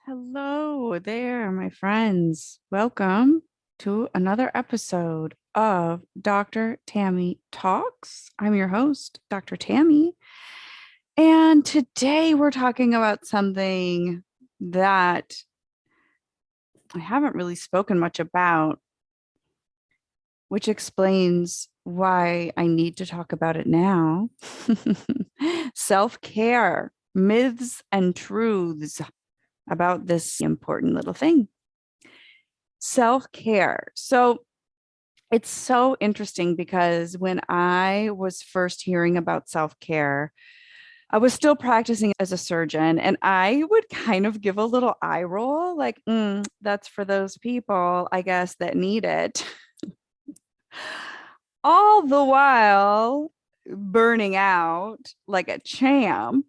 Hello there, my friends. Welcome to another episode of Dr. Tami Talks. I'm your host, Dr. Tami. And today we're talking about something that I haven't really spoken much about, which explains why I need to talk about it now. Self-care, myths and truths about this important little thing. Self-care. So it's so interesting because when I was first hearing about self-care, I was still practicing as a surgeon and I would kind of give a little eye roll, like, that's for those people, I guess, that need it. All the while burning out like a champ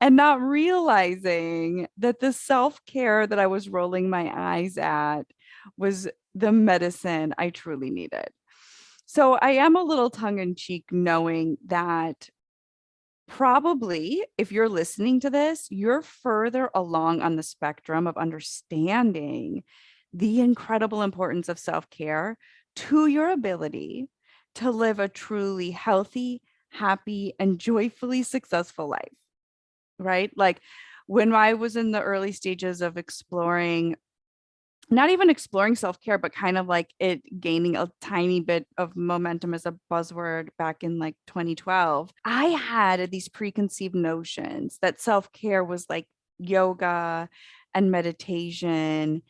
and not realizing that the self-care that I was rolling my eyes at was the medicine I truly needed. So I am a little tongue in cheek knowing that probably if you're listening to this, you're further along on the spectrum of understanding the incredible importance of self-care to your ability to live a truly healthy, happy, and joyfully successful life, right? Like when I was in the early stages of exploring, not even exploring self-care, but kind of like it gaining a tiny bit of momentum as a buzzword back in like 2012, I had these preconceived notions that self-care was like yoga and meditation.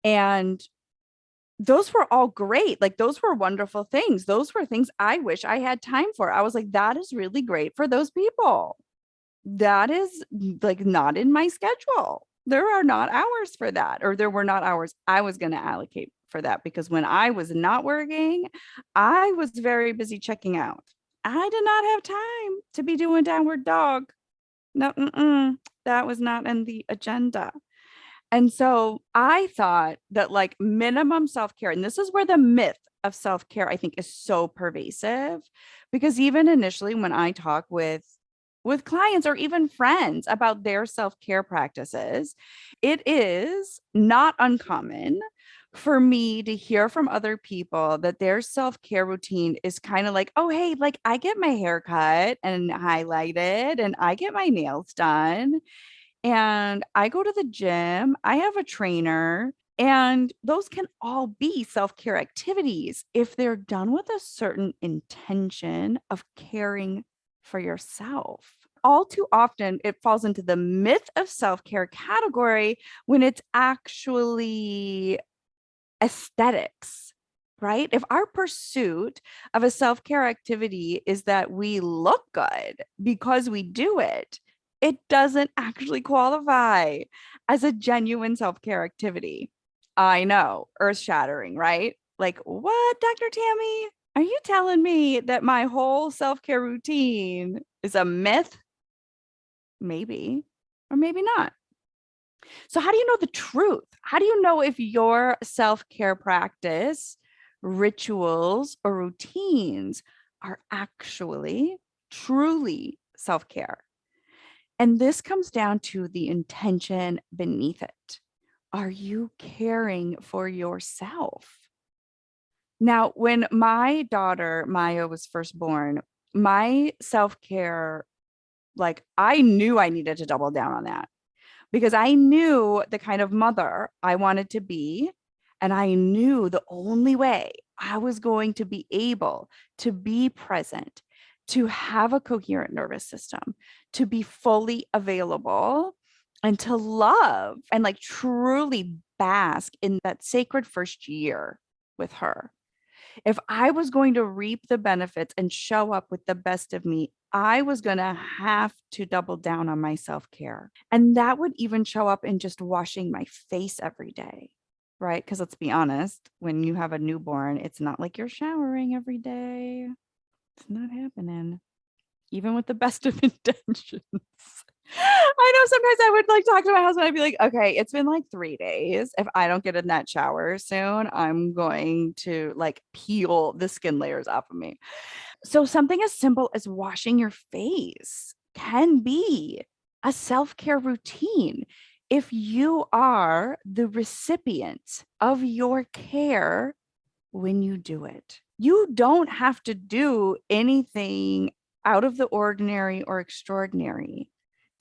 And those were all great. Like those were wonderful things. Those were things I wish I had time for. I was like, that is really great for those people. That is like not in my schedule. There are not hours for that, or there were not hours I was going to allocate for that because when I was not working, I was very busy checking out. I did not have time to be doing downward dog. No, that was not in the agenda. And so I thought that like minimum self-care, and this is where the myth of self-care I think is so pervasive, because even initially when I talk with clients or even friends about their self-care practices, it is not uncommon for me to hear from other people that their self-care routine is kind of like, oh, hey, like I get my hair cut and highlighted and I get my nails done and I go to the gym, I have a trainer, and those can all be self care activities if they're done with a certain intention of caring for yourself. All too often, it falls into the myth of self care category when it's actually aesthetics, right? If our pursuit of a self care activity is that we look good because we do it, it doesn't actually qualify as a genuine self care activity. I know, earth shattering, right? Like, what, Dr. Tammy? Are you telling me that my whole self care routine is a myth? Maybe, or maybe not. So, how do you know the truth? How do you know if your self care practice, rituals, or routines are actually truly self care? And this comes down to the intention beneath it. Are you caring for yourself? Now, when my daughter Maya was first born, my self care, like I knew I needed to double down on that because I knew the kind of mother I wanted to be. And I knew the only way I was going to be able to be present, to have a coherent nervous system, to be fully available, and to love and like truly bask in that sacred first year with her. If I was going to reap the benefits and show up with the best of me, I was going to have to double down on my self care. And that would even show up in just washing my face every day, right? Because let's be honest, when you have a newborn, it's not like you're showering every day. It's not happening, even with the best of intentions. I know sometimes I would like talk to my husband. I'd be like, okay, it's been like 3 days. If I don't get in that shower soon, I'm going to like peel the skin layers off of me. So, something as simple as washing your face can be a self care routine. if you are the recipient of your care when you do it. You don't have to do anything out of the ordinary or extraordinary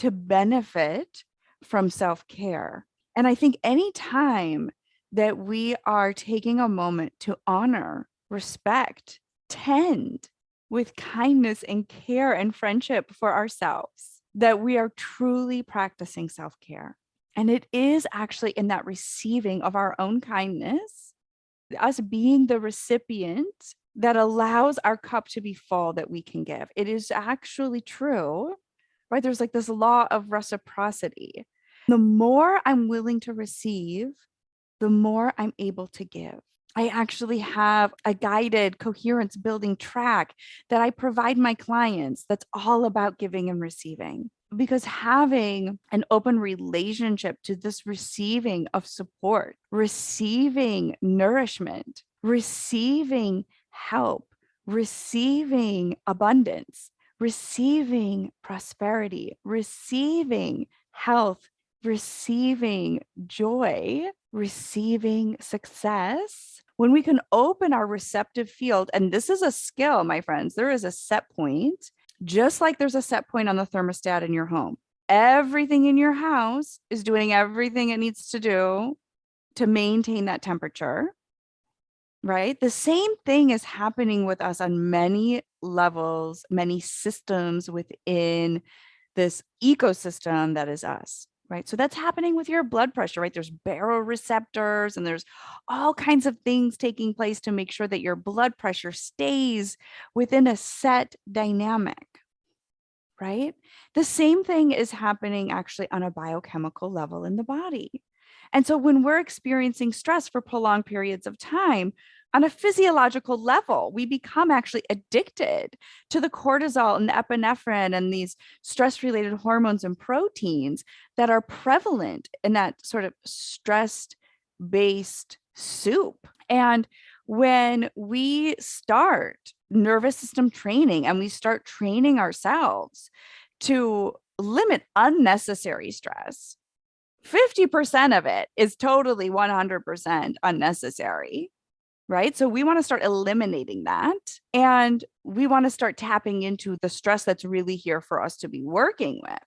to benefit from self-care. And I think anytime that we are taking a moment to honor, respect, tend with kindness and care and friendship for ourselves, that we are truly practicing self-care. And it is actually in that receiving of our own kindness, us being the recipient, that allows our cup to be full that we can give. It is actually true, right? There's like this law of reciprocity. The more I'm willing to receive, the more I'm able to give. I actually have a guided coherence building track that I provide my clients that's all about giving and receiving. Because having an open relationship to this receiving of support, receiving nourishment, receiving help, receiving abundance, receiving prosperity, receiving health, receiving joy, receiving success, when we can open our receptive field, and this is a skill, my friends, there is a set point, just like there's a set point on the thermostat in your home. Everything in your house is doing everything it needs to do to maintain that temperature, right? The same thing is happening with us on many levels, many systems within this ecosystem that is us. Right. So that's happening with your blood pressure, right? There's baroreceptors and there's all kinds of things taking place to make sure that your blood pressure stays within a set dynamic, right? The same thing is happening actually on a biochemical level in the body. And so when we're experiencing stress for prolonged periods of time, on a physiological level, we become actually addicted to the cortisol and the epinephrine and these stress-related hormones and proteins that are prevalent in that sort of stress-based soup. And when we start nervous system training and we start training ourselves to limit unnecessary stress, 50% of it is totally 100% unnecessary. Right? So we want to start eliminating that. And we want to start tapping into the stress that's really here for us to be working with.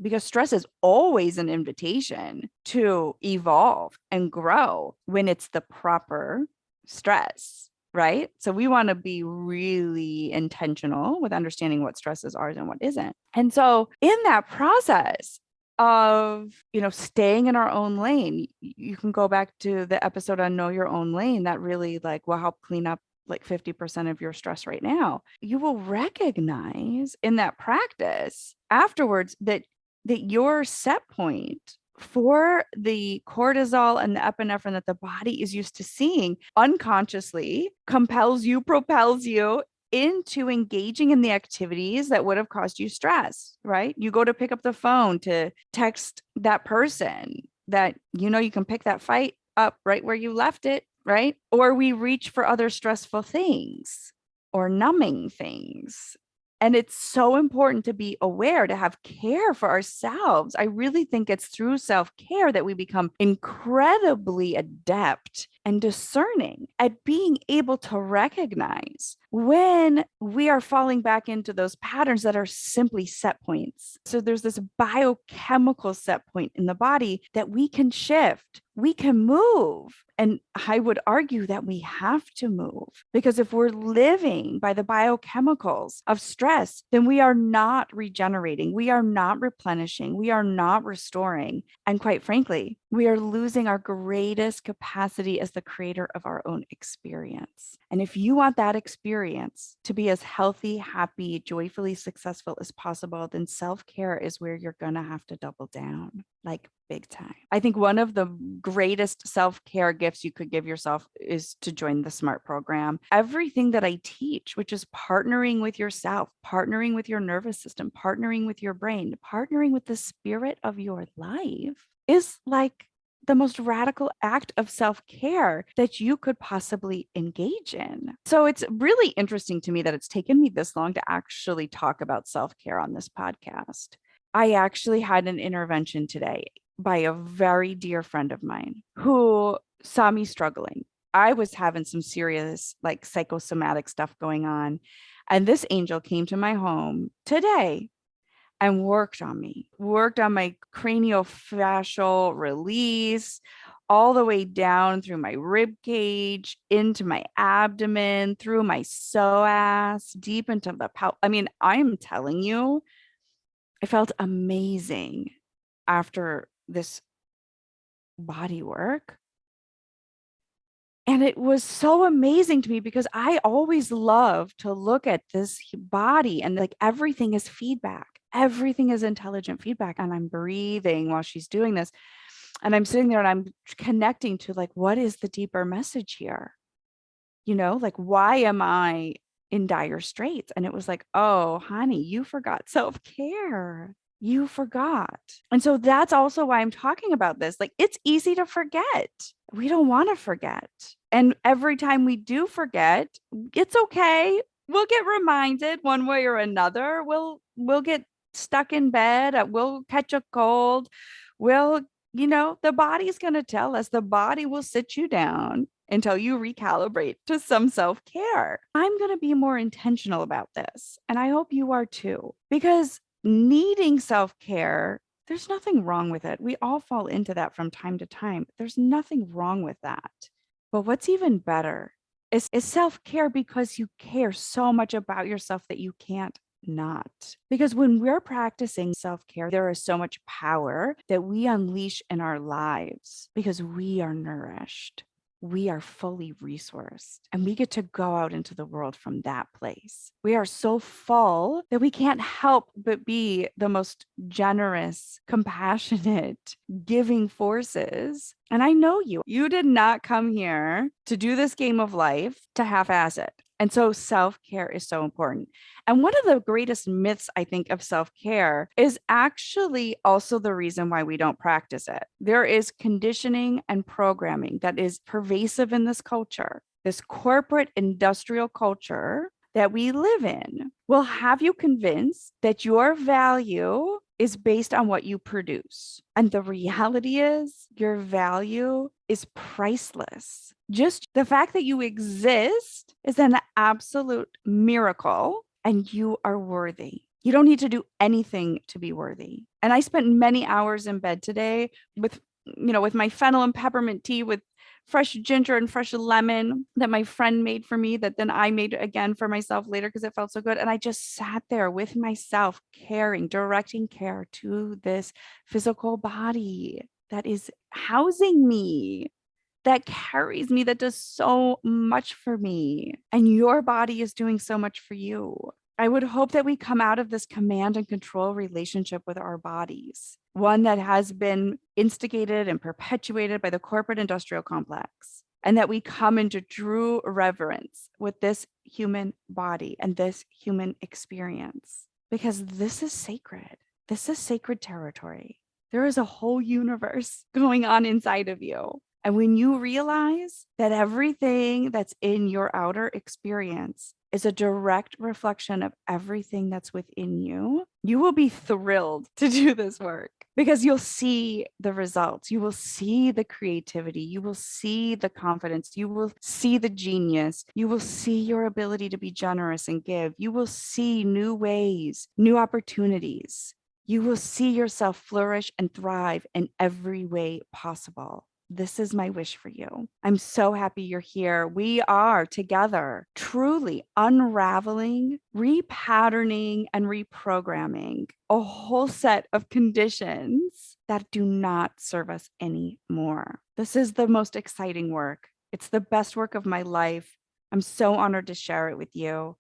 Because stress is always an invitation to evolve and grow when it's the proper stress, right? So we want to be really intentional with understanding what stress is ours and what isn't. And so in that process of, staying in our own lane, you can go back to the episode on Know Your Own Lane that really will help clean up like 50% of your stress right now. You will recognize in that practice afterwards that your set point for the cortisol and the epinephrine that the body is used to seeing unconsciously propels you into engaging in the activities that would have caused you stress, right? You go to pick up the phone to text that person that you can pick that fight up right where you left it, right? Or we reach for other stressful things or numbing things. And it's so important to be aware, to have care for ourselves. I really think it's through self-care that we become incredibly adept and discerning at being able to recognize when we are falling back into those patterns that are simply set points. So there's this biochemical set point in the body that we can shift, we can move. And I would argue that we have to move, because if we're living by the biochemicals of stress, then we are not regenerating, we are not replenishing, we are not restoring. And quite frankly, we are losing our greatest capacity as the creator of our own experience. And if you want that experience to be as healthy, happy, joyfully successful as possible, then self-care is where you're going to have to double down, like big time. I think one of the greatest self-care gifts you could give yourself is to join the SMART program. Everything that I teach, which is partnering with yourself, partnering with your nervous system, partnering with your brain, partnering with the spirit of your life, is like the most radical act of self-care that you could possibly engage in. So it's really interesting to me that it's taken me this long to actually talk about self-care on this podcast. I actually had an intervention today. by a very dear friend of mine who saw me struggling. I was having some serious, like, psychosomatic stuff going on. And this angel came to my home today and worked on me, worked on my craniofacial release all the way down through my rib cage, into my abdomen, through my psoas, deep into the I mean, I'm telling you, I felt amazing after this body work. And it was so amazing to me because I always love to look at this body and like everything is feedback. Everything is intelligent feedback. And I'm breathing while she's doing this. And I'm sitting there and I'm connecting to like, what is the deeper message here? Like, why am I in dire straits? And it was like, oh, honey, you forgot self care. You forgot. And so that's also why I'm talking about this. Like, it's easy to forget. We don't want to forget. And every time we do forget, it's okay. We'll get reminded one way or another. We'll get stuck in bed. We'll catch a cold. We'll, the body's going to tell us. The body will sit you down until you recalibrate to some self-care. I'm going to be more intentional about this. And I hope you are too, because needing self-care, there's nothing wrong with it. We all fall into that from time to time. There's nothing wrong with that. But what's even better is self-care because you care so much about yourself that you can't not. Because when we're practicing self-care, there is so much power that we unleash in our lives because we are nourished. We are fully resourced and we get to go out into the world from that place. We are so full that we can't help but be the most generous, compassionate, giving forces. And I know you did not come here to do this game of life to half-ass it. And so self-care is so important. And one of the greatest myths, I think, of self-care is actually also the reason why we don't practice it. There is conditioning and programming that is pervasive in this culture, this corporate industrial culture that we live in will have you convinced that your value is based on what you produce. And the reality is your value is priceless. Just the fact that you exist is an absolute miracle and you are worthy. You don't need to do anything to be worthy. And I spent many hours in bed today with my fennel and peppermint tea with fresh ginger and fresh lemon that my friend made for me, that then I made again for myself later because it felt so good. And I just sat there with myself, directing care to this physical body that is housing me, that carries me, that does so much for me. And your body is doing so much for you. I would hope that we come out of this command and control relationship with our bodies, one that has been instigated and perpetuated by the corporate industrial complex, and that we come into true reverence with this human body and this human experience, because this is sacred. This is sacred territory. There is a whole universe going on inside of you. And when you realize that everything that's in your outer experience is a direct reflection of everything that's within you, you will be thrilled to do this work because you'll see the results. You will see the creativity. You will see the confidence. You will see the genius. You will see your ability to be generous and give. You will see new ways, new opportunities. You will see yourself flourish and thrive in every way possible. This is my wish for you. I'm so happy you're here. We are together, truly unraveling, repatterning, and reprogramming a whole set of conditions that do not serve us anymore. This is the most exciting work. It's the best work of my life. I'm so honored to share it with you.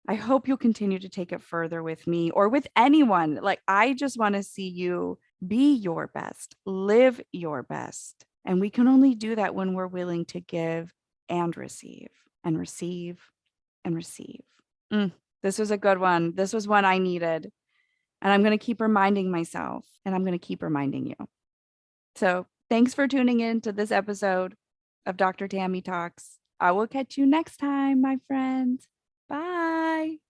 I hope you'll continue to take it further with me or with anyone. Like, I just want to see you be your best, live your best. And we can only do that when we're willing to give and receive and receive and receive. This was a good one. This was one I needed. And I'm going to keep reminding myself, and I'm going to keep reminding you. So thanks for tuning in to this episode of Dr. Tami Talks. I will catch you next time, my friends. Bye.